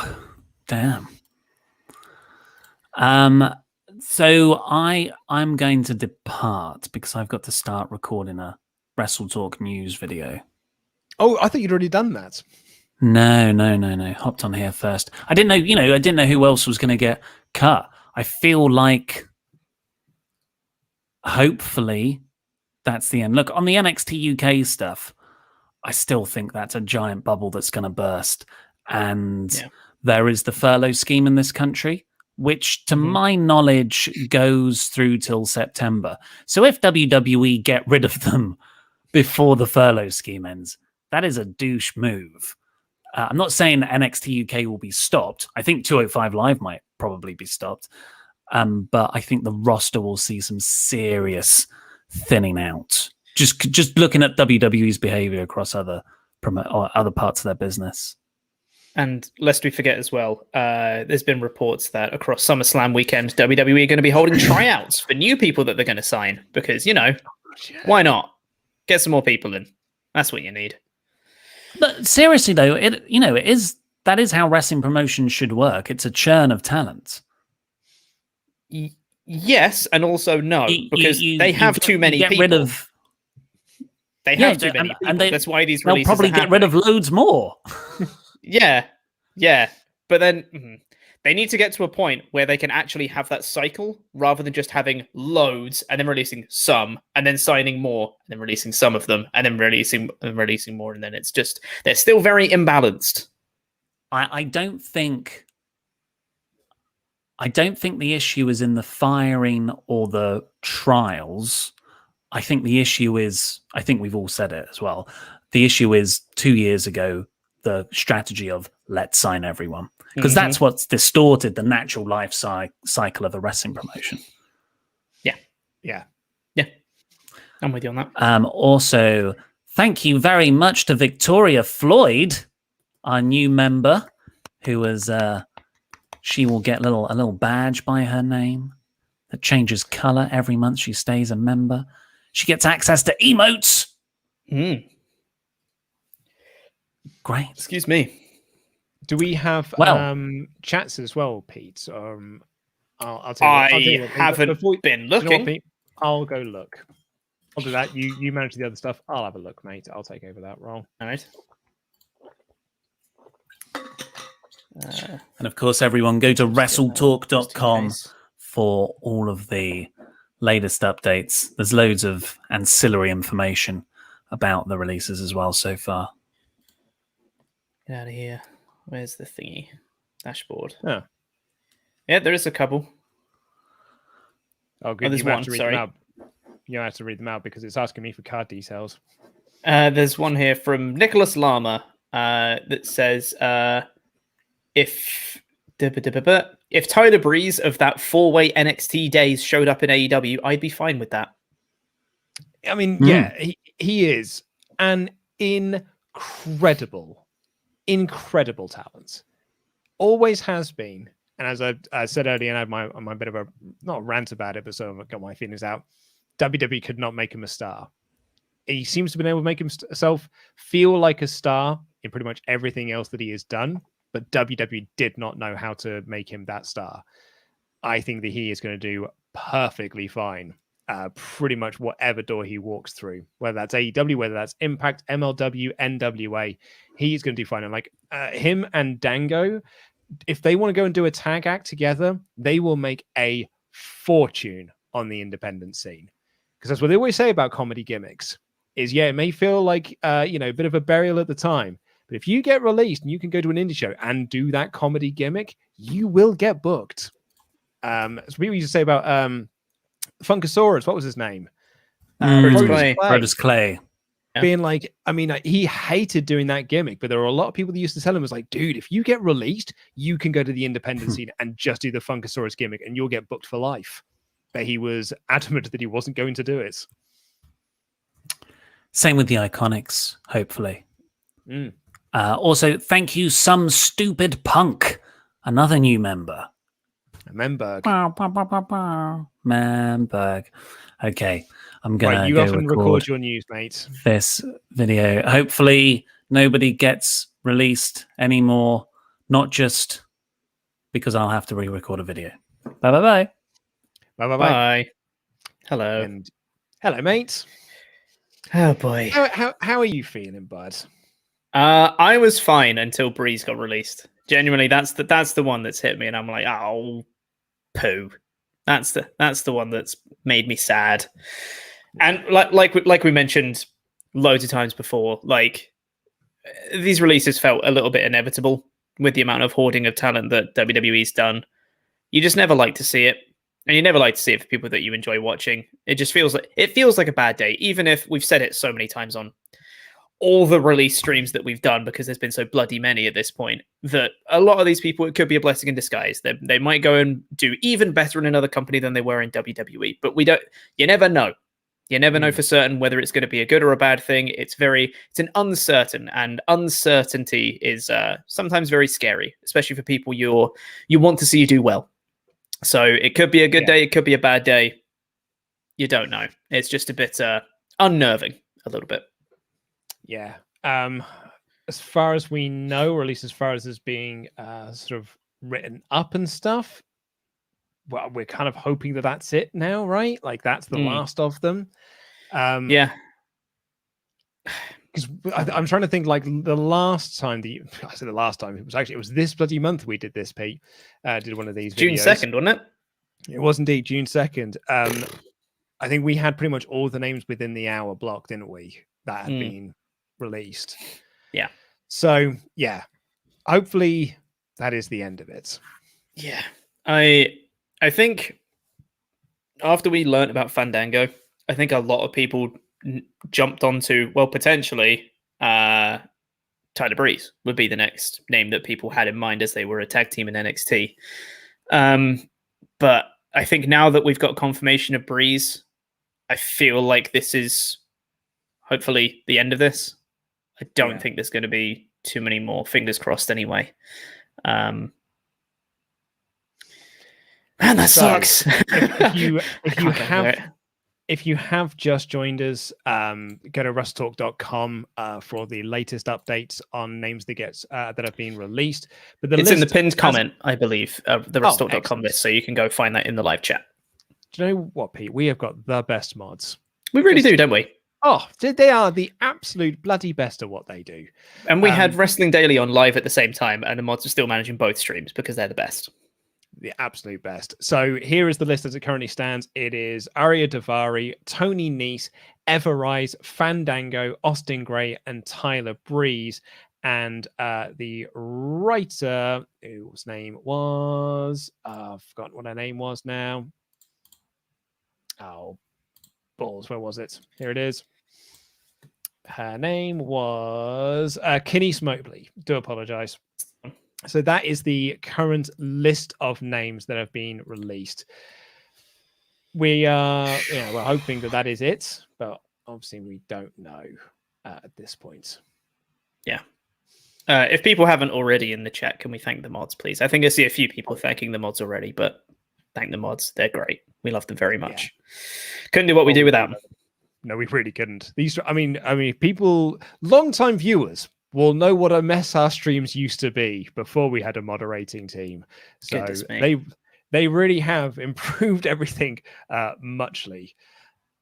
damn. So I'm going to depart because I've got to start recording a WrestleTalk news video. Oh, I thought you'd already done that. No. Hopped on here first. I didn't know, I didn't know who else was going to get cut. I feel like hopefully that's the end. Look, on the NXT UK stuff, I still think that's a giant bubble that's going to burst. And there is the furlough scheme in this country, which to my knowledge goes through till September. So if WWE get rid of them before the furlough scheme ends, that is a douche move. I'm not saying that NXT UK will be stopped. I think 205 Live might probably be stopped. But I think the roster will see some serious thinning out. Just looking at WWE's behavior across other parts of their business. And lest we forget as well, there's been reports that across SummerSlam weekend, WWE are going to be holding tryouts for new people that they're going to sign because, why not? Get some more people in. That's what you need. But seriously, though, that is how wrestling promotions should work. It's a churn of talent. Yes, and also no, because they have too many people. They have too many people. That's why these releases they'll probably get rid of loads more. Yeah. But then they need to get to a point where they can actually have that cycle rather than just having loads and then releasing some and then signing more and then releasing some of them and then releasing more. And then it's just, they're still very imbalanced. I don't think the issue is in the firing or the trials. I think the issue is, I think we've all said it as well. The issue is 2 years ago, the strategy of let's sign everyone. Because that's what's distorted the natural life cycle of a wrestling promotion. Yeah. I'm with you on that. Also, thank you very much to Victoria Floyd, our new member, who was, she will get a little badge by her name that changes color every month she stays a member. She gets access to emotes. Great. Excuse me. Do we have chats as well, Pete? I'll tell you. I haven't been looking. Pete? I'll go look. I'll do that. You manage the other stuff. I'll have a look, mate. I'll take over that role. All right. And of course, everyone go to WrestleTalk.com for all of the latest updates. There's loads of ancillary information about the releases as well so far. Get out of here. Where's the thingy? Dashboard. Oh. Yeah, there is a couple. Oh, good. There's one, sorry. You have to read them out because it's asking me for card details. There's one here from Nicholas Lama that says, if Tyler Breeze of that 4-way NXT days showed up in AEW, I'd be fine with that. I mean, yeah, he is an incredible talent. Always has been. And as I said earlier, and I had my bit of a, not rant about it, but sort of got my feelings out. WWE could not make him a star. He seems to have been able to make himself feel like a star in pretty much everything else that he has done. But WWE did not know how to make him that star. I think that he is going to do perfectly fine. Pretty much whatever door he walks through, whether that's AEW, whether that's Impact, MLW, NWA, he's going to do fine. And like him and Dango, if they want to go and do a tag act together, they will make a fortune on the independent scene. Because that's what they always say about comedy gimmicks is, it may feel like, a bit of a burial at the time. But if you get released and you can go to an indie show and do that comedy gimmick, you will get booked. So people used to say about Funkasaurus, what was his name? Brodus Clay. Being like, he hated doing that gimmick, but there were a lot of people that used to tell him, was like, dude, if you get released, you can go to the independent scene and just do the Funkasaurus gimmick and you'll get booked for life. But he was adamant that he wasn't going to do it. Same with the Iconics, hopefully. Also, thank you, Some Stupid Punk, another new member. Memberg. Memberg. Okay, I'm gonna you often record your news, mate. This video. Hopefully, nobody gets released anymore. Not just because I'll have to re-record a video. Bye. Bye. Bye. Hello. And hello, mate. Oh boy. How are you feeling, bud? I was fine until Breeze got released. Genuinely, that's the one that's hit me, and I'm like, oh, poo. That's the one that's made me sad. And like we mentioned loads of times before, like these releases felt a little bit inevitable with the amount of hoarding of talent that WWE's done. You just never like to see it, and you never like to see it for people that you enjoy watching. It just feels like a bad day, even if we've said it so many times on all the release streams that we've done, because there's been so bloody many at this point, that a lot of these people, it could be a blessing in disguise. They might go and do even better in another company than they were in WWE, but you never know. You never know for certain whether it's going to be a good or a bad thing. It's an uncertain, and uncertainty is sometimes very scary, especially for people you want to see you do well. So it could be a good day, it could be a bad day. You don't know. It's just a bit unnerving, a little bit. Yeah. As far as we know, or at least as far as it's being sort of written up and stuff, well, we're kind of hoping that that's it now, right? Like that's the last of them. Yeah. Because I'm trying to think, like the last time it was this bloody month we did this, Pete. Did one of these June videos. 2nd, wasn't it? It was indeed June 2nd. I think we had pretty much all the names within the hour block, didn't we? That had been released. Yeah. So yeah, hopefully that is the end of it. Yeah. I think after we learned about Fandango, I think a lot of people jumped onto, well, potentially Tyler Breeze would be the next name that people had in mind as they were a tag team in NXT. But I think now that we've got confirmation of Breeze, I feel like this is hopefully the end of this. I don't think there's going to be too many more. Fingers crossed anyway. Man, that sucks. If you have just joined us, go to WrestleTalk.com for the latest updates on names that have been released. But it's in the pinned comment, I believe, of the WrestleTalk.com list, so you can go find that in the live chat. Do you know what, Pete? We have got the best mods. We really do, don't we? Oh, they are the absolute bloody best at what they do. And we had Wrestling Daily on live at the same time, and the mods are still managing both streams because they're the best. The absolute best. So here is the list as it currently stands. It is Arya Daivari, Tony Nese, Everrise, Fandango, Austin Gray, and Tyler Breeze. And the writer, whose name was, I've forgotten what her name was now. Oh, balls, where was it? Here it is. Her name was Kinney Smobley. Do apologize. So that is the current list of names that have been released. We're hoping that is it, but obviously we don't know at this point. Yeah. If people haven't already in the chat, can we thank the mods, please? I think I see a few people thanking the mods already, but thank the mods. They're great. We love them very much. Yeah. Couldn't do what we do without them. No, we really couldn't. I mean, people, long-time viewers will know what a mess our streams used to be before we had a moderating team. So they really have improved everything muchly.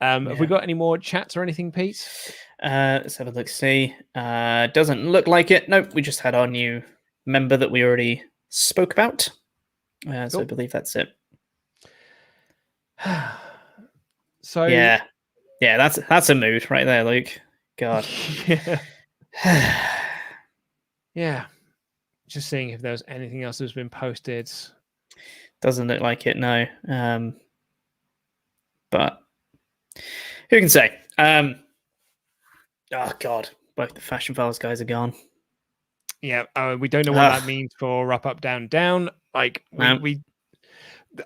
Have we got any more chats or anything, Pete? Let's have a look. See, doesn't look like it. Nope, we just had our new member that we already spoke about. So I believe that's it. So yeah, that's a mood right there, Luke. God. Yeah. Just seeing if there's anything else that's been posted. Doesn't look like it, no. But who can say? Oh God, both the Fashion Files guys are gone. Yeah, we don't know what that means for up, down, down. Like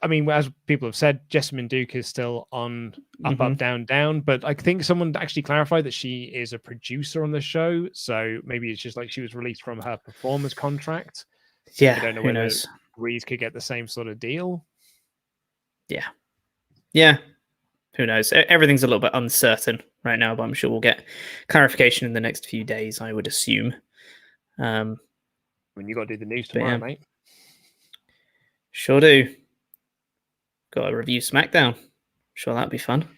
I mean, as people have said, Jessamine Duke is still on up, down, down. But I think someone actually clarified that she is a producer on the show. So maybe it's just like she was released from her performer's contract. Yeah, I don't know whether Reed could get the same sort of deal. Yeah. Yeah. Who knows? Everything's a little bit uncertain right now, but I'm sure we'll get clarification in the next few days, I would assume. When you got to do the news tomorrow, mate. Sure do. got to review SmackDown. Sure, that'd be fun.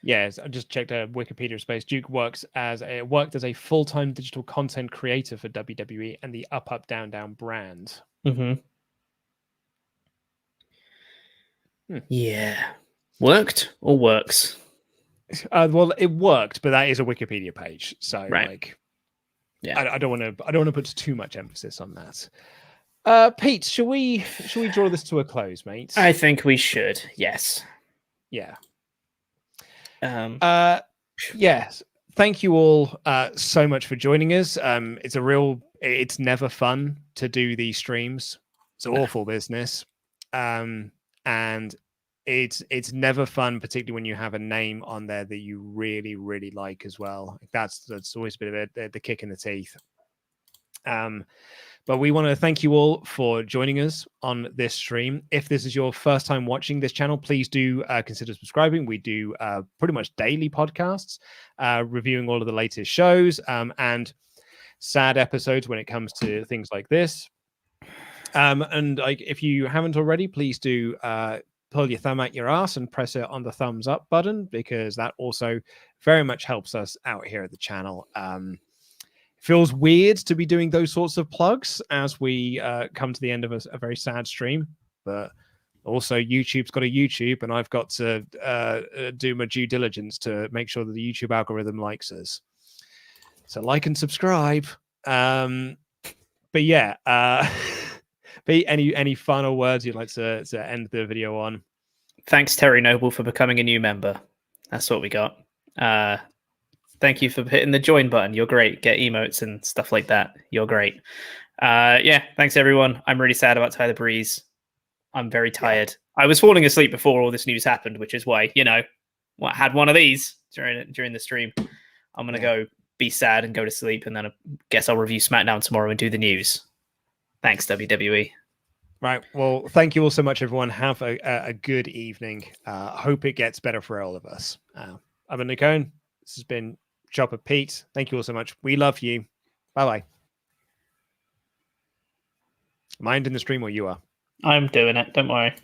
Yes, I just checked Wikipedia space. Duke worked as a full-time digital content creator for WWE and the Up Up Down Down brand. Mm-hmm. Yeah, worked or works. Well, it worked, but that is a Wikipedia page, so yeah, I don't want to put too much emphasis on that. Pete, shall we draw this to a close, mate? I think we should. Yes. Yeah. Yes. Thank you all so much for joining us. It's never fun to do these streams. It's awful business. And it's never fun, particularly when you have a name on there that you really, really like as well. That's always a bit of the kick in the teeth. But we want to thank you all for joining us on this stream. If this is your first time watching this channel, please do consider subscribing. We do pretty much daily podcasts, reviewing all of the latest shows and sad episodes when it comes to things like this. And if you haven't already, please do pull your thumb out your ass and press it on the thumbs up button, because that also very much helps us out here at the channel. Feels weird to be doing those sorts of plugs as we come to the end of a very sad stream, but also YouTube's got a YouTube, and I've got to do my due diligence to make sure that the YouTube algorithm likes us. So like and subscribe. But yeah, Pete, any final words you'd like to end the video on? Thanks, Terry Noble, for becoming a new member. That's what we got. Thank you for hitting the join button. You're great. Get emotes and stuff like that. You're great. Thanks, everyone. I'm really sad about Tyler Breeze. I'm very tired. I was falling asleep before all this news happened, which is why, had one of these during the stream. I'm going to go be sad and go to sleep, and then I guess I'll review SmackDown tomorrow and do the news. Thanks, WWE. Right. Well, thank you all so much, everyone. Have a good evening. Hope it gets better for all of us. I've been Nicone. This has been Chopper Pete. Thank you all so much. We love you. Bye-bye. Am I ending the stream or you are? I'm doing it. Don't worry.